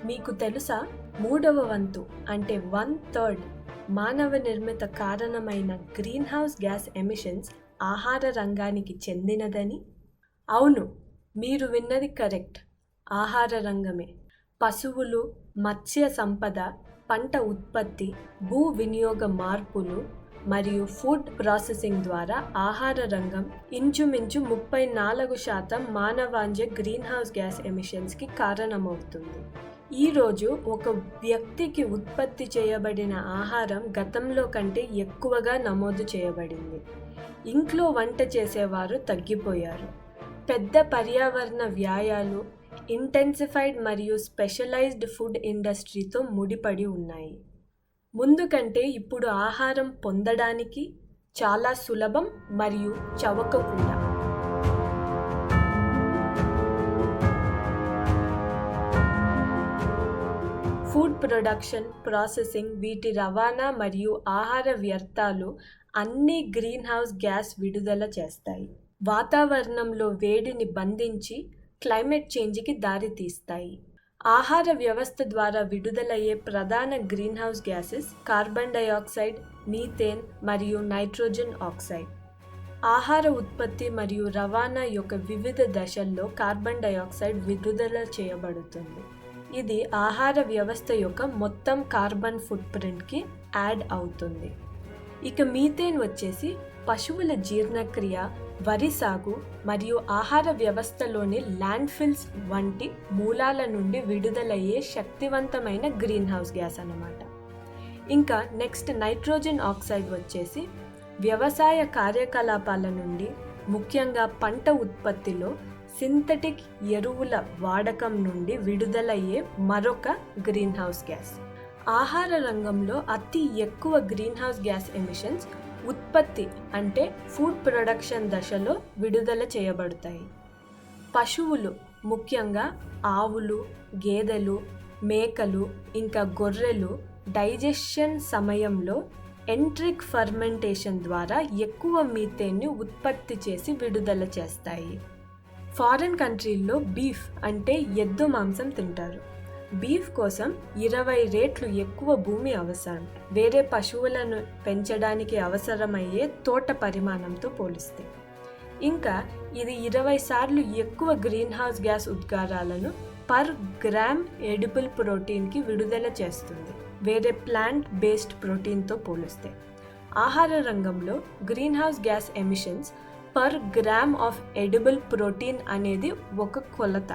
మీకు తెలుసా, మూడవ వంతు అంటే 1/3 మానవ నిర్మిత కారణమైన గ్రీన్ హౌస్ గ్యాస్ ఎమిషన్స్ ఆహార రంగానికి చెందినదని? అవును, మీరు విన్నది కరెక్ట్. ఆహార రంగమే. పశువులు, మత్స్య సంపద, పంట ఉత్పత్తి, భూ వినియోగ మార్పులు మరియు ఫుడ్ ప్రాసెసింగ్ ద్వారా ఆహార రంగం ఇంచుమించు 34% మానవాంజ గ్రీన్ హౌస్ గ్యాస్ ఎమిషన్స్కి కారణమవుతుంది. ఈరోజు ఒక వ్యక్తికి ఉత్పత్తి చేయబడిన ఆహారం గతంలో కంటే ఎక్కువగా నమోదు చేయబడింది. ఇంట్లో వంట చేసేవారు తగ్గిపోయారు. పెద్ద పర్యావరణ వ్యయాలు ఇంటెన్సిఫైడ్ మరియు స్పెషలైజ్డ్ ఫుడ్ ఇండస్ట్రీతో ముడిపడి ఉన్నాయి. ముందు కంటే ఇప్పుడు ఆహారం పొందడానికి చాలా సులభం మరియు చవక కూడా. ఫుడ్ ప్రొడక్షన్, ప్రాసెసింగ్, వీటి రవాణా మరియు ఆహార వ్యర్థాలు అన్నీ గ్రీన్ హౌస్ గ్యాస్ విడుదల చేస్తాయి. వాతావరణంలో వేడిని బంధించి క్లైమేట్ చేంజ్కి దారితీస్తాయి. ఆహార వ్యవస్థ ద్వారా విడుదలయ్యే ప్రధాన green house gases carbon dioxide, methane మరియు నైట్రోజన్ ఆక్సైడ్. ఆహార ఉత్పత్తి మరియు రవాణా యొక్క వివిధ దశల్లో కార్బన్ డయాక్సైడ్ విడుదల చేయబడుతుంది. ఇది ఆహార వ్యవస్థ యొక్క మొత్తం కార్బన్ ఫుట్ ప్రింట్కి యాడ్ అవుతుంది. ఇక మీథేన్ వచ్చేసి పశువుల జీర్ణక్రియ, వరి సాగు మరియు ఆహార వ్యవస్థలోని ల్యాండ్ఫిల్స్ వంటి మూలాల నుండి విడుదలయ్యే శక్తివంతమైన గ్రీన్ హౌస్ గ్యాస్ అన్నమాట. ఇంకా నెక్స్ట్ నైట్రోజన్ ఆక్సైడ్ వచ్చేసి వ్యవసాయ కార్యకలాపాల నుండి, ముఖ్యంగా పంట ఉత్పత్తిలో సింథటిక్ ఎరువుల వాడకం నుండి విడుదలయ్యే మరొక గ్రీన్ హౌస్ గ్యాస్. ఆహార రంగంలో అతి ఎక్కువ గ్రీన్ హౌస్ గ్యాస్ ఎమిషన్స్ ఉత్పత్తి అంటే ఫుడ్ ప్రొడక్షన్ దశలో విడుదల చేయబడతాయి. పశువులు, ముఖ్యంగా ఆవులు, గేదెలు, మేకలు ఇంకా గొర్రెలు డైజెషన్ సమయంలో ఎంట్రిక్ ఫర్మెంటేషన్ ద్వారా ఎక్కువ మీథేన్ని ఉత్పత్తి చేసి విడుదల చేస్తాయి. ఫారిన్ కంట్రీల్లో బీఫ్ అంటే ఎద్దు మాంసం తింటారు. బీఫ్ కోసం 20 రెట్లు ఎక్కువ భూమి అవసరం వేరే పశువులను పెంచడానికి అవసరమయ్యే తోట పరిమాణంతో పోలిస్తే. ఇంకా ఇది 20 సార్లు ఎక్కువ గ్రీన్ హౌస్ గ్యాస్ ఉద్గారాలను పర్ గ్రామ్ ఎడిబుల్ ప్రోటీన్కి విడుదల చేస్తుంది వేరే ప్లాంట్ బేస్డ్ ప్రోటీన్తో పోలిస్తే. ఆహార రంగంలో green house gas emissions per gram of edible protein అనేది ఒక కొలత.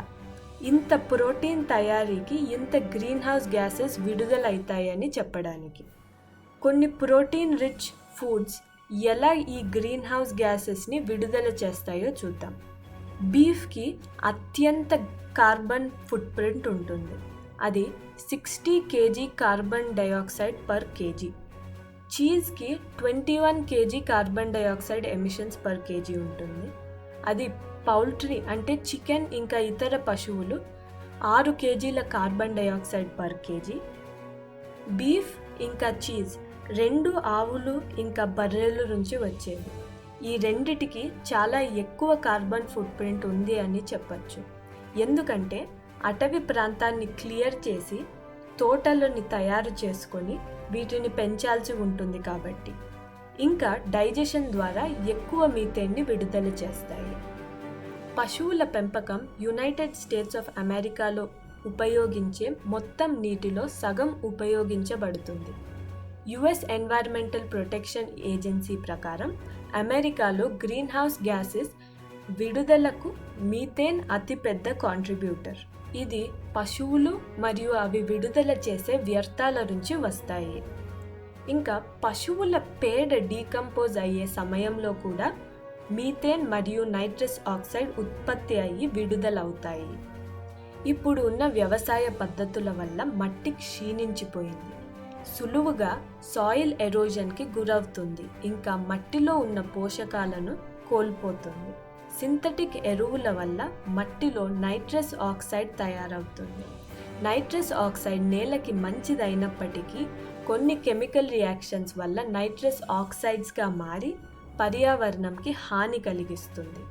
ఇంత ప్రోటీన్ తయారీకి ఇంత గ్రీన్ హౌస్ గ్యాసెస్ విడుదలవుతాయని చెప్పడానికి. కొన్ని ప్రోటీన్ రిచ్ ఫుడ్స్ ఎలా ఈ గ్రీన్ హౌస్ గ్యాసెస్ని విడుదల చేస్తాయో చూద్దాం. బీఫ్కి అత్యంత కార్బన్ ఫుట్ ప్రింట్ ఉంటుంది. అది 60 kg carbon dioxide per kg. చీజ్కి 21 kg carbon dioxide emissions per kg ఉంటుంది. అది పౌల్ట్రీ అంటే చికెన్ ఇంకా ఇతర పశువులు 6 kgల carbon dioxide per kg. Beef ఇంకా చీజ్ 2 ఆవులు ఇంకా బర్రెల నుంచి వచ్చేవి. ఈ రెండిటికి చాలా ఎక్కువ కార్బన్ ఫుట్ ప్రింట్ ఉంది అని చెప్పచ్చు. ఎందుకంటే అటవీ ప్రాంతాన్ని క్లియర్ చేసి తోటలని తయారు చేసుకొని వీటిని పెంచాల్సి ఉంటుంది కాబట్టి. ఇంకా డైజెషన్ ద్వారా ఎక్కువ మీథేన్ని విడుదల చేస్తాయి. పశువుల పెంపకం యునైటెడ్ స్టేట్స్ ఆఫ్ అమెరికాలో ఉపయోగించే మొత్తం నీటిలో సగం ఉపయోగించబడుతుంది. యుఎస్ ఎన్వైర్మెంటల్ ప్రొటెక్షన్ ఏజెన్సీ ప్రకారం అమెరికాలో గ్రీన్ హౌస్ గ్యాసెస్ విడుదలకు మీథేన్ అతిపెద్ద కాంట్రిబ్యూటర్. ఇది పశువులు మరియు అవి విడుదల చేసే వ్యర్థాల నుంచి వస్తాయి. ఇంకా పశువుల పేడ డీకంపోజ్ అయ్యే సమయంలో కూడా మీథేన్ మరియు నైట్రస్ ఆక్సైడ్ ఉత్పత్తి అయ్యి విడుదలవుతాయి. ఇప్పుడు ఉన్న వ్యవసాయ పద్ధతుల వల్ల మట్టి క్షీణించిపోయింది, సులువుగా సాయిల్ ఎరోజన్కి గురవుతుంది, ఇంకా మట్టిలో ఉన్న పోషకాలను కోల్పోతుంది. సింథటిక్ ఎరువుల వల్ల మట్టిలో నైట్రస్ ఆక్సైడ్ తయారవుతుంది. నైట్రస్ ఆక్సైడ్ నేలకి మంచిదైనప్పటికీ కొన్ని కెమికల్ రియాక్షన్స్ వల్ల నైట్రస్ ఆక్సైడ్స్గా మారి పర్యావరణంకి హాని కలిగిస్తుంది.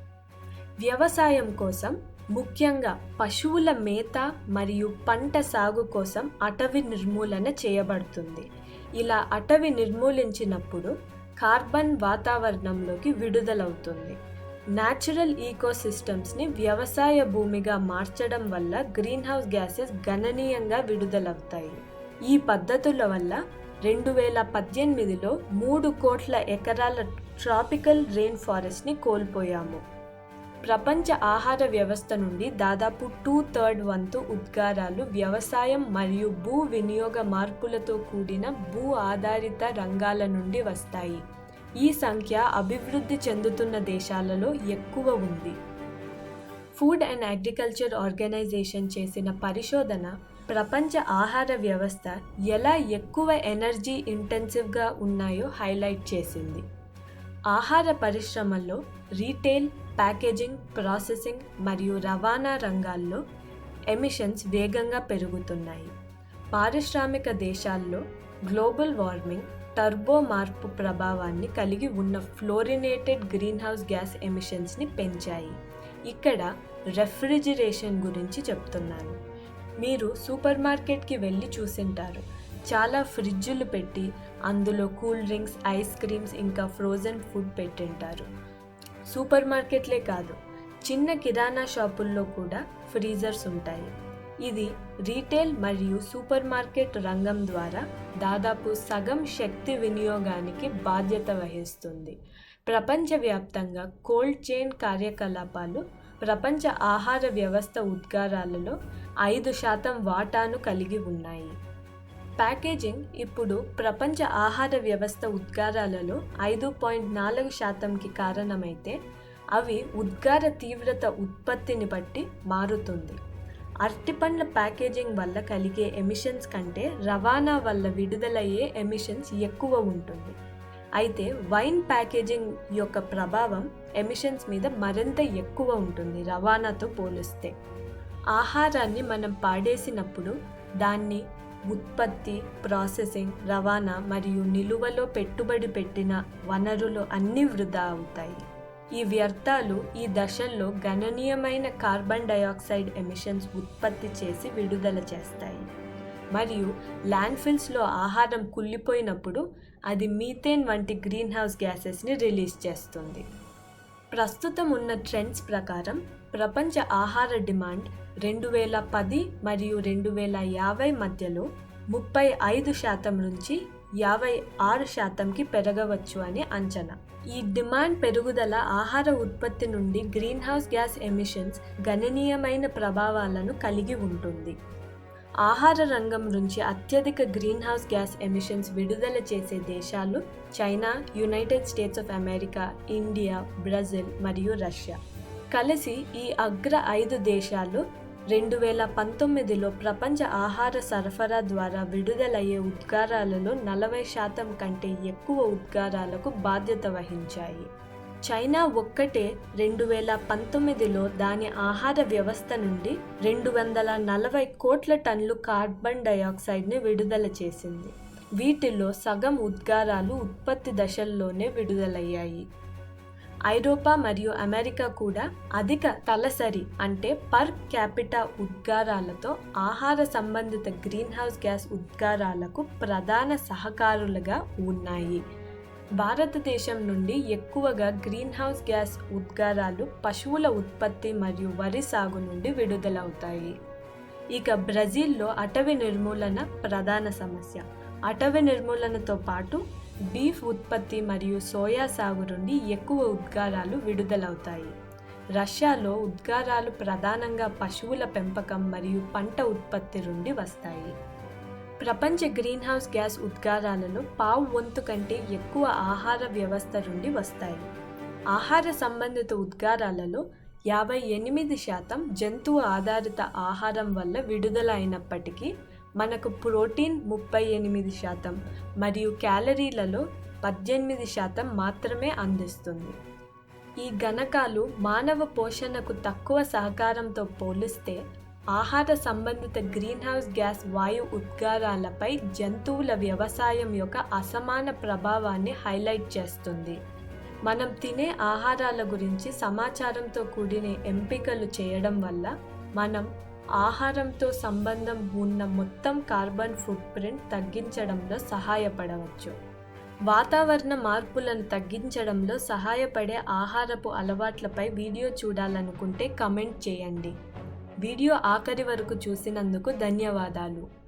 వ్యవసాయం కోసం ముఖ్యంగా పశువుల మేత మరియు పంట సాగు కోసం అటవీ నిర్మూలన చేయబడుతుంది. ఇలా అటవీ నిర్మూలించినప్పుడు కార్బన్ వాతావరణంలోకి విడుదలవుతుంది. న్యాచురల్ ఈకోసిస్టమ్స్ని వ్యవసాయ భూమిగా మార్చడం వల్ల గ్రీన్హౌస్ గ్యాసెస్ గణనీయంగా విడుదలవుతాయి. ఈ పద్ధతుల వల్ల 2018లో 3 కోట్ల ఎకరాల ట్రాపికల్ రెయిన్ ఫారెస్ట్ని కోల్పోయాము. ప్రపంచ ఆహార వ్యవస్థ నుండి దాదాపు 2/3 వంతు ఉద్గారాలు వ్యవసాయం మరియు భూ వినియోగ మార్పులతో కూడిన భూ ఆధారిత రంగాల నుండి వస్తాయి. ఈ సంఖ్య అభివృద్ధి చెందుతున్న దేశాలలో ఎక్కువ ఉంది. ఫుడ్ అండ్ అగ్రికల్చర్ ఆర్గనైజేషన్ చేసిన పరిశోధన ప్రపంచ ఆహార వ్యవస్థ ఎలా ఎక్కువ ఎనర్జీ ఇంటెన్సివ్గా ఉన్నాయో హైలైట్ చేసింది. ఆహార పరిశ్రమల్లో రీటైల్, ప్యాకేజింగ్, ప్రాసెసింగ్ మరియు రవాణా రంగాల్లో ఎమిషన్స్ వేగంగా పెరుగుతున్నాయి. పారిశ్రామిక దేశాల్లో గ్లోబల్ వార్మింగ్, టర్బో మార్పు ప్రభావాన్ని కలిగి ఉన్న ఫ్లోరినేటెడ్ గ్రీన్హౌస్ గ్యాస్ ఎమిషన్స్ని పెంచాయి. ఇక్కడ రెఫ్రిజిరేషన్ గురించి చెప్తున్నాను. మీరు సూపర్ మార్కెట్కి వెళ్ళి చూసింటారు. చాలా ఫ్రిడ్జులు పెట్టి అందులో కూల్ డ్రింక్స్, ఐస్ క్రీమ్స్ ఇంకా ఫ్రోజన్ ఫుడ్ పెట్టింటారు. సూపర్ మార్కెట్లే కాదు, చిన్న కిరాణా షాపుల్లో కూడా ఫ్రీజర్స్ ఉంటాయి. ఇది రీటైల్ మరియు సూపర్ మార్కెట్ రంగం ద్వారా దాదాపు సగం శక్తి వినియోగానికి బాధ్యత వహిస్తుంది. ప్రపంచవ్యాప్తంగా కోల్డ్ చైన్ కార్యకలాపాలు ప్రపంచ ఆహార వ్యవస్థ ఉద్గారాలలో 5% వాటాను కలిగి ఉన్నాయి. ప్యాకేజింగ్ ఇప్పుడు ప్రపంచ ఆహార వ్యవస్థ ఉద్గారాలలో 5.4%కి కారణమైతే అవి ఉద్గార తీవ్రత ఉత్పత్తిని బట్టి మారుతుంది. అరటిపండ్ల ప్యాకేజింగ్ వల్ల కలిగే ఎమిషన్స్ కంటే రవాణా వల్ల విడుదలయ్యే ఎమిషన్స్ ఎక్కువ ఉంటుంది. అయితే వైన్ ప్యాకేజింగ్ యొక్క ప్రభావం ఎమిషన్స్ మీద మరింత ఎక్కువ ఉంటుంది రవాణాతో పోలిస్తే. ఆహారాన్ని మనం పాడేసినప్పుడు దాన్ని ఉత్పత్తి, ప్రాసెసింగ్, రవాణా మరియు నిలువలో పెట్టుబడి పెట్టిన వనరులు అన్నీ వృధా అవుతాయి. ఈ వ్యర్థాలు ఈ దశల్లో గణనీయమైన కార్బన్ డయాక్సైడ్ ఎమిషన్స్ ఉత్పత్తి చేసి విడుదల చేస్తాయి. మరియు ల్యాండ్ఫిల్స్లో ఆహారం కుళ్ళిపోయినప్పుడు అది మీథేన్ వంటి గ్రీన్హౌస్ గ్యాసెస్ని రిలీజ్ చేస్తుంది. ప్రస్తుతం ఉన్న ట్రెండ్స్ ప్రకారం ప్రపంచ ఆహార డిమాండ్ 2010 మరియు 2050 మధ్యలో 35% నుంచి 56%కి పెరగవచ్చు అని అంచనా. ఈ డిమాండ్ పెరుగుదల ఆహార ఉత్పత్తి నుండి గ్రీన్హౌస్ గ్యాస్ ఎమిషన్స్ గణనీయమైన ప్రభావాలను కలిగి ఉంటుంది. ఆహార రంగం నుంచి అత్యధిక గ్రీన్హౌస్ గ్యాస్ ఎమిషన్స్ విడుదల చేసే దేశాలు China, United states of America, India, Brazil మరియు రష్యా. కలిసి ఈ అగ్ర 5 దేశాలు 2019లో ప్రపంచ ఆహార సరఫరా ద్వారా విడుదలయ్యే ఉద్గారాలలో 40% కంటే ఎక్కువ ఉద్గారాలకు బాధ్యత వహించాయి. చైనా ఒక్కటే 2019లో దాని ఆహార వ్యవస్థ నుండి 240 కోట్ల టన్నులు కార్బన్ డయాక్సైడ్ని విడుదల చేసింది. వీటిలో సగం ఉద్గారాలు ఉత్పత్తి దశల్లోనే విడుదలయ్యాయి. ఐరోపా మరియు అమెరికా కూడా అధిక తలసరి అంటే పర్ క్యాపిటా ఉద్గారాలతో ఆహార సంబంధిత గ్రీన్హౌస్ గ్యాస్ ఉద్గారాలకు ప్రధాన సహకారులుగా ఉన్నాయి. భారతదేశం నుండి ఎక్కువగా గ్రీన్హౌస్ గ్యాస్ ఉద్గారాలు పశువుల ఉత్పత్తి మరియు వరి సాగు నుండి విడుదలవుతాయి. ఇక బ్రెజిల్లో అటవీ నిర్మూలన ప్రధాన సమస్య. అటవీ నిర్మూలనతో పాటు బీఫ్ ఉత్పత్తి మరియు సోయా సాగు నుండి ఎక్కువ ఉద్గారాలు విడుదలవుతాయి. రష్యాలో ఉద్గారాలు ప్రధానంగా పశువుల పెంపకం మరియు పంట ఉత్పత్తి నుండి వస్తాయి. ప్రపంచ గ్రీన్హౌస్ గ్యాస్ ఉద్గారాలలో 1/4 కంటే ఎక్కువ ఆహార వ్యవస్థ నుండి వస్తాయి. ఆహార సంబంధిత ఉద్గారాలలో 58% జంతువు ఆధారిత ఆహారం వల్ల విడుదల అయినప్పటికీ మనకు ప్రోటీన్ 38% మరియు క్యాలరీలలో 18% మాత్రమే అందిస్తుంది. ఈ గణకాలు మానవ పోషణకు తక్కువ సహకారంతో పోలిస్తే ఆహార సంబంధిత గ్రీన్హౌస్ గ్యాస్ వాయు ఉద్గారాలపై జంతువుల వ్యవసాయం యొక్క అసమాన ప్రభావాన్ని హైలైట్ చేస్తుంది. మనం తినే ఆహారాల గురించి సమాచారంతో కూడిన ఎంపికలు చేయడం వల్ల మనం ఆహారంతో సంబంధం ఉన్న మొత్తం కార్బన్ ఫుట్ ప్రింట్ తగ్గించడంలో సహాయపడవచ్చు. వాతావరణ మార్పులను తగ్గించడంలో సహాయపడే ఆహారపు అలవాట్లపై వీడియో చూడాలనుకుంటే కమెంట్ చేయండి. వీడియో ఆఖరి వరకు చూసినందుకు ధన్యవాదాలు.